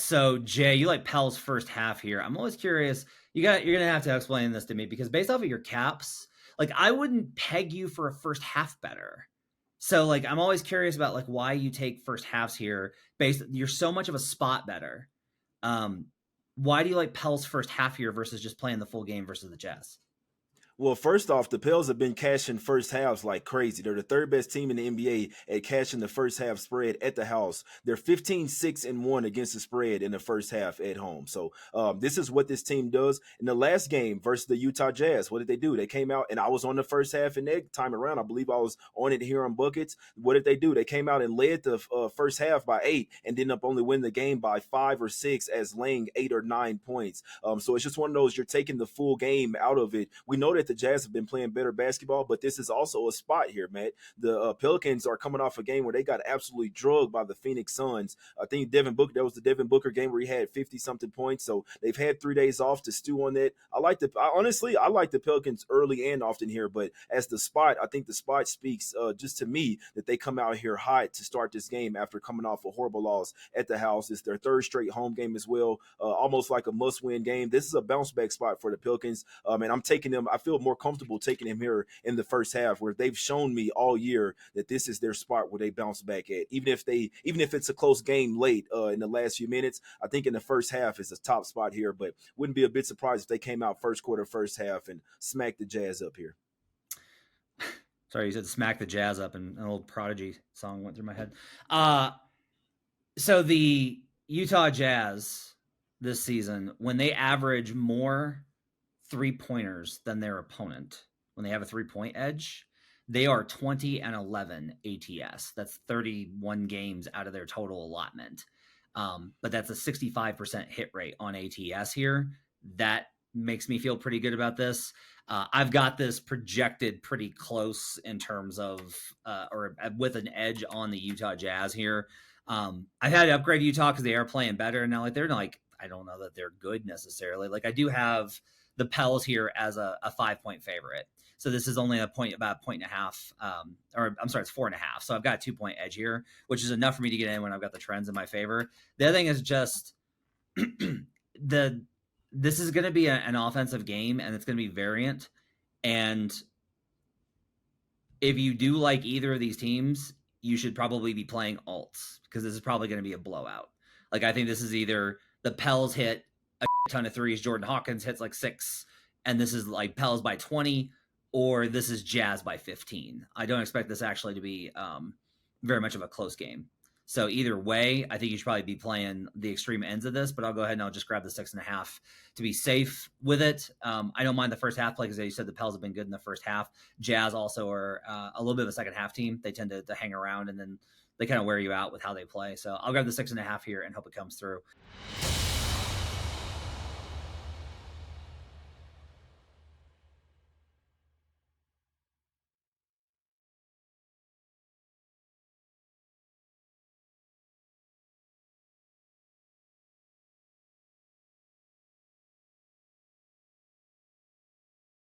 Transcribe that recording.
So Jay, you like Pel's first half here. I'm always curious. You're gonna have to explain this to me because based off of your caps, like I wouldn't peg you for a first half better. So like I'm always curious about like why you take first halves here. You're so much of a spot better. Um, why do you like Pel's first half here versus just playing the full game versus the Jazz? Well, first off, the Pels have been cashing first halves like crazy. They're the third best team in the NBA at cashing the first half spread at the house. They're 15-6-1 against the spread in the first half at home. So this is what this team does. In the last game versus the Utah Jazz, what did they do? They came out, and I was on the first half in that time around. I believe I was on it here on Buckets. What did they do? They came out and led the first half by 8 and ended up only winning the game by 5 or 6 as laying 8 or 9 points. So it's just one of those, you're taking the full game out of it. We know that the Jazz have been playing better basketball, but this is also a spot here, Matt. The Pelicans are coming off a game where they got absolutely drugged by the Phoenix Suns. I think that was the Devin Booker game where he had 50-something points. So they've had 3 days off to stew on that. I like the Pelicans early and often here, but as the spot, I think the spot speaks just to me that they come out here hot to start this game after coming off a horrible loss at the house. It's their third straight home game as well, almost like a must-win game. This is a bounce-back spot for the Pelicans, and I'm taking them. I feel more comfortable taking him here in the first half, where they've shown me all year that this is their spot where they bounce back at. Even if it's a close game late in the last few minutes, I think in the first half is a top spot here. But wouldn't be a bit surprised if they came out first quarter, first half, and smacked the Jazz up here. Sorry, you said smack the Jazz up, and an old Prodigy song went through my head. So the Utah Jazz this season, when they average more 3-pointers than their opponent, when they have a 3-point edge, they are 20-11 ATS. That's 31 games out of their total allotment. But that's a 65% hit rate on ATS here. That makes me feel pretty good about this. I've got this projected pretty close in terms of, or with an edge on the Utah Jazz here. I've had to upgrade Utah because they are playing better. And now like they're like, I don't know that they're good necessarily. Like I do have the Pels here as a 5-point favorite. So this is only about a point and a half, or I'm sorry, it's 4.5. So I've got a 2-point edge here, which is enough for me to get in when I've got the trends in my favor. The other thing is just this is going to be an offensive game, and it's going to be variant. And if you do like either of these teams, you should probably be playing alts because this is probably going to be a blowout. Like I think this is either the Pels hit a ton of threes, Jordan Hawkins hits like 6, and this is like Pels by 20, or this is Jazz by 15. I don't expect this actually to be very much of a close game. So either way, I think you should probably be playing the extreme ends of this, but I'll go ahead and I'll just grab the 6.5 to be safe with it. I don't mind the first half play because you said the Pels have been good in the first half. Jazz also are a little bit of a second half team. They tend to hang around and then they kind of wear you out with how they play. So I'll grab the 6.5 here and hope it comes through.